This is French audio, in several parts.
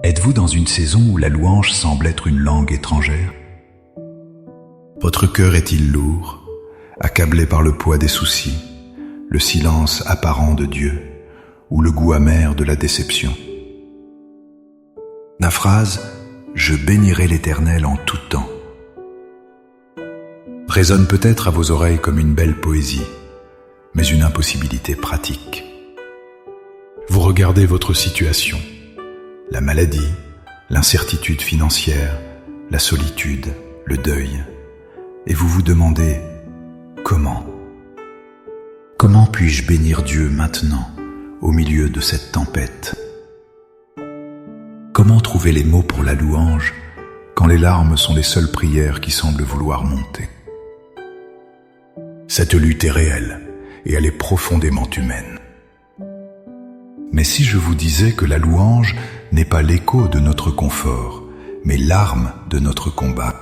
Êtes-vous dans une saison où la louange semble être une langue étrangère? Votre cœur est-il lourd, accablé par le poids des soucis, le silence apparent de Dieu ou le goût amer de la déception? La phrase « Je bénirai l'Éternel en tout temps » résonne peut-être à vos oreilles comme une belle poésie, mais une impossibilité pratique. Vous regardez votre situation, la maladie, l'incertitude financière, la solitude, le deuil, et vous vous demandez « Comment puis-je bénir Dieu maintenant, au milieu de cette tempête? Comment trouver les mots pour la louange quand les larmes sont les seules prières qui semblent vouloir monter? Cette lutte est réelle et elle est profondément humaine. Mais si je vous disais que la louange n'est pas l'écho de notre confort, mais l'arme de notre combat?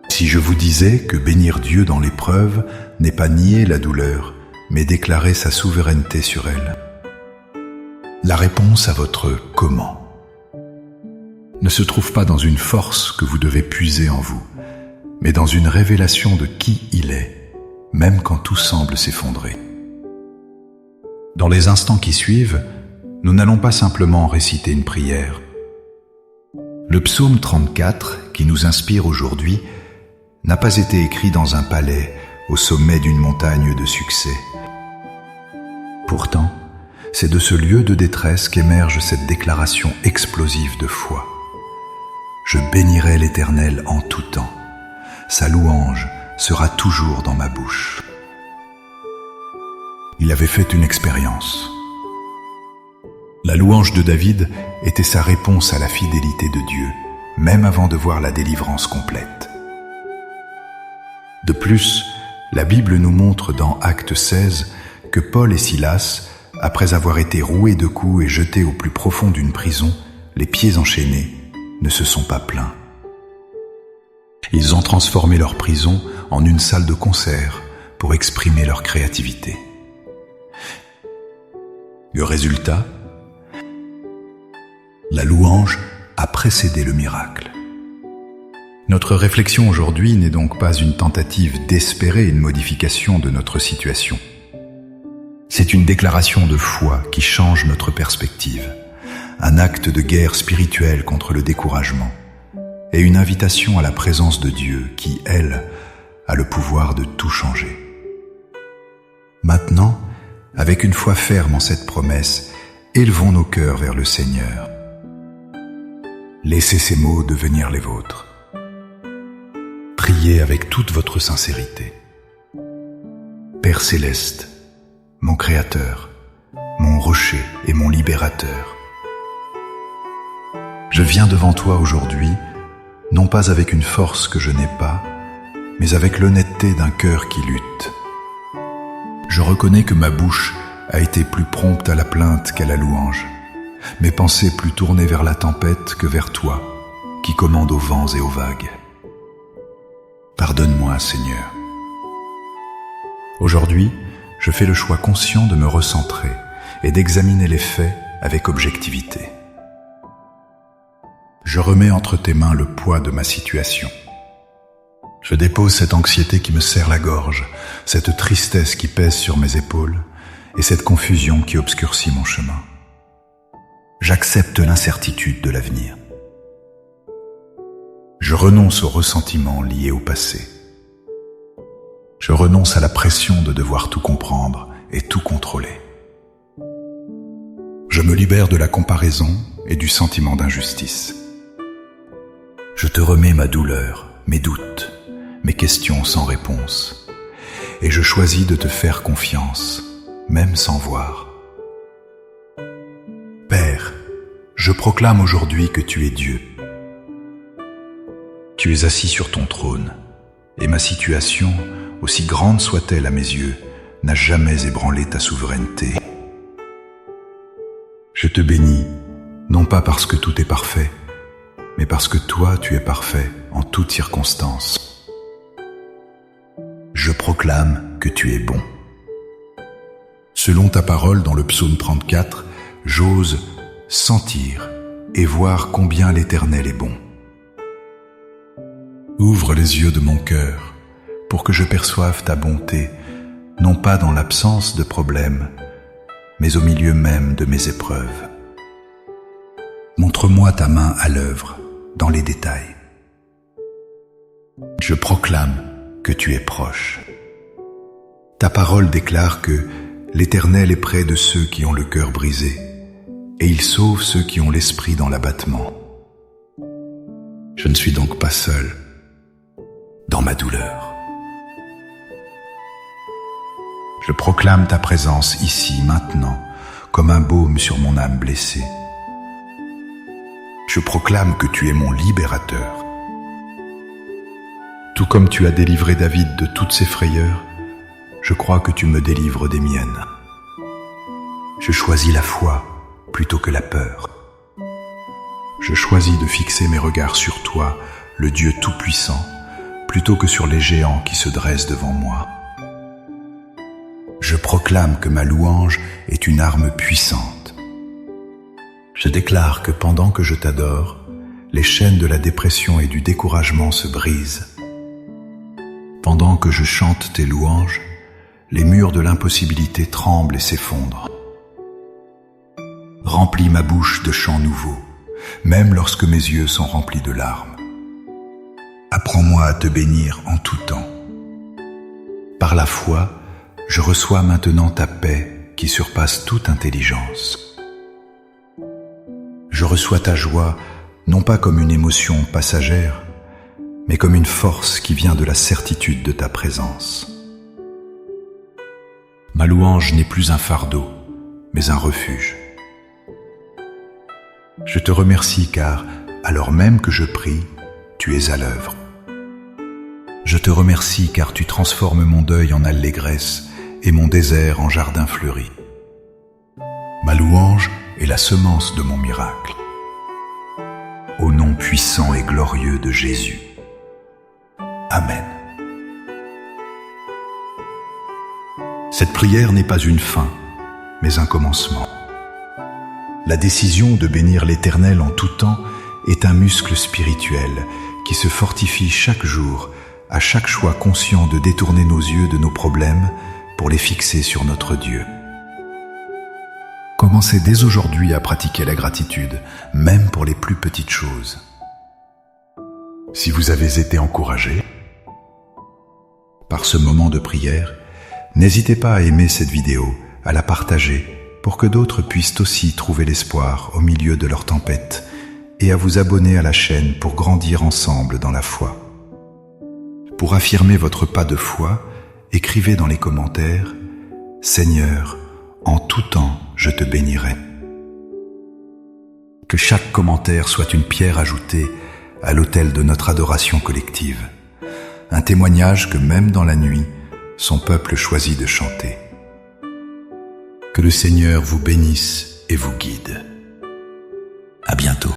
Si je vous disais que bénir Dieu dans l'épreuve n'est pas nier la douleur, mais déclarer sa souveraineté sur elle? La réponse à votre « comment » ne se trouve pas dans une force que vous devez puiser en vous, mais dans une révélation de qui il est, même quand tout semble s'effondrer. Dans les instants qui suivent, nous n'allons pas simplement réciter une prière. Le psaume 34, qui nous inspire aujourd'hui, n'a pas été écrit dans un palais au sommet d'une montagne de succès. Pourtant, c'est de ce lieu de détresse qu'émerge cette déclaration explosive de foi. Je bénirai l'Éternel en tout temps. Sa louange sera toujours dans ma bouche. Il avait fait une expérience. La louange de David était sa réponse à la fidélité de Dieu, même avant de voir la délivrance complète. De plus, la Bible nous montre dans Actes 16 que Paul et Silas, après avoir été roués de coups et jetés au plus profond d'une prison, les pieds enchaînés, ne se sont pas plaints. Ils ont transformé leur prison en une salle de concert pour exprimer leur créativité. Le résultat, la louange a précédé le miracle. Notre réflexion aujourd'hui n'est donc pas une tentative d'espérer une modification de notre situation. C'est une déclaration de foi qui change notre perspective, un acte de guerre spirituelle contre le découragement et une invitation à la présence de Dieu qui, elle, a le pouvoir de tout changer. Maintenant, avec une foi ferme en cette promesse, élevons nos cœurs vers le Seigneur. Laissez ces mots devenir les vôtres. Priez avec toute votre sincérité. Père céleste, mon Créateur, mon rocher et mon libérateur, je viens devant toi aujourd'hui, non pas avec une force que je n'ai pas, mais avec l'honnêteté d'un cœur qui lutte. Je reconnais que ma bouche a été plus prompte à la plainte qu'à la louange, mes pensées plus tournées vers la tempête que vers toi, qui commandes aux vents et aux vagues. Pardonne-moi, Seigneur. Aujourd'hui, je fais le choix conscient de me recentrer et d'examiner les faits avec objectivité. Je remets entre tes mains le poids de ma situation. Je dépose cette anxiété qui me serre la gorge, cette tristesse qui pèse sur mes épaules et cette confusion qui obscurcit mon chemin. J'accepte l'incertitude de l'avenir. Je renonce aux ressentiments liés au passé. Je renonce à la pression de devoir tout comprendre et tout contrôler. Je me libère de la comparaison et du sentiment d'injustice. Je te remets ma douleur, mes doutes, mes questions sans réponse, et je choisis de te faire confiance, même sans voir. Père, je proclame aujourd'hui que tu es Dieu. Tu es assis sur ton trône, et ma situation, aussi grande soit-elle à mes yeux, n'a jamais ébranlé ta souveraineté. Je te bénis, non pas parce que tout est parfait, mais parce que toi tu es parfait en toutes circonstances. Je proclame que tu es bon. Selon ta parole dans le psaume 34, j'ose sentir et voir combien l'Éternel est bon. Ouvre les yeux de mon cœur pour que je perçoive ta bonté, non pas dans l'absence de problèmes, mais au milieu même de mes épreuves. Montre-moi ta main à l'œuvre, dans les détails. Je proclame que tu es proche. Ta parole déclare que l'Éternel est près de ceux qui ont le cœur brisé, et il sauve ceux qui ont l'esprit dans l'abattement. Je ne suis donc pas seul dans ma douleur. Je proclame ta présence ici, maintenant, comme un baume sur mon âme blessée. Je proclame que tu es mon libérateur. Tout comme tu as délivré David de toutes ses frayeurs, je crois que tu me délivres des miennes. Je choisis la foi plutôt que la peur. Je choisis de fixer mes regards sur toi, le Dieu Tout-Puissant, plutôt que sur les géants qui se dressent devant moi. Je proclame que ma louange est une arme puissante. Je déclare que pendant que je t'adore, les chaînes de la dépression et du découragement se brisent. Pendant que je chante tes louanges, les murs de l'impossibilité tremblent et s'effondrent. Remplis ma bouche de chants nouveaux, même lorsque mes yeux sont remplis de larmes. Apprends-moi à te bénir en tout temps. Par la foi, je reçois maintenant ta paix qui surpasse toute intelligence. Je reçois ta joie non pas comme une émotion passagère, mais comme une force qui vient de la certitude de ta présence. Ma louange n'est plus un fardeau, mais un refuge. Je te remercie car, alors même que je prie, tu es à l'œuvre. Je te remercie car tu transformes mon deuil en allégresse et mon désert en jardin fleuri. Ma louange est la semence de mon miracle. Au nom puissant et glorieux de Jésus. Amen. Cette prière n'est pas une fin, mais un commencement. La décision de bénir l'Éternel en tout temps est un muscle spirituel qui se fortifie chaque jour, à chaque choix conscient de détourner nos yeux de nos problèmes pour les fixer sur notre Dieu. Commencez dès aujourd'hui à pratiquer la gratitude, même pour les plus petites choses. Si vous avez été encouragé par ce moment de prière, n'hésitez pas à aimer cette vidéo, à la partager, pour que d'autres puissent aussi trouver l'espoir au milieu de leur tempête, et à vous abonner à la chaîne pour grandir ensemble dans la foi. Pour affirmer votre pas de foi, écrivez dans les commentaires « Seigneur, en tout temps, je te bénirai ». Que chaque commentaire soit une pierre ajoutée à l'autel de notre adoration collective, un témoignage que même dans la nuit, son peuple choisit de chanter. Que le Seigneur vous bénisse et vous guide. À bientôt.